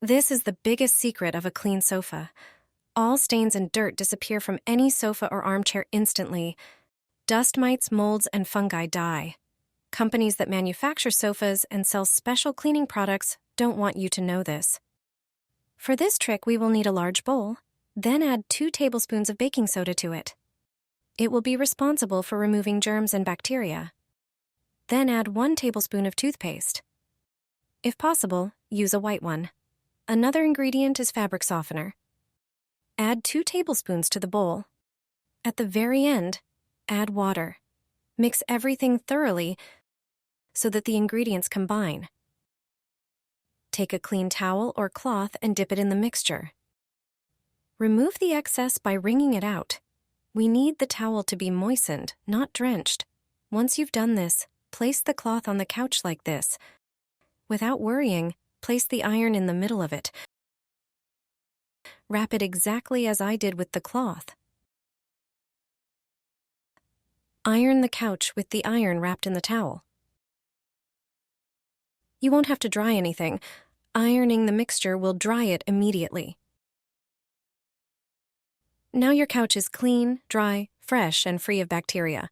This is the biggest secret of a clean sofa. All stains and dirt disappear from any sofa or armchair instantly. Dust mites, molds, and fungi die. Companies that manufacture sofas and sell special cleaning products don't want you to know this. For this trick, we will need a large bowl, then add 2 tablespoons of baking soda to it. It will be responsible for removing germs and bacteria. Then add 1 tablespoon of toothpaste. If possible, use a white one. Another ingredient is fabric softener. Add 2 tablespoons to the bowl. At the very end, add water. Mix everything thoroughly so that the ingredients combine. Take a clean towel or cloth and dip it in the mixture. Remove the excess by wringing it out. We need the towel to be moistened, not drenched. Once you've done this, place the cloth on the couch like this. Without worrying, place the iron in the middle of it. Wrap it exactly as I did with the cloth. Iron the couch with the iron wrapped in the towel. You won't have to dry anything. Ironing the mixture will dry it immediately. Now your couch is clean, dry, fresh, and free of bacteria.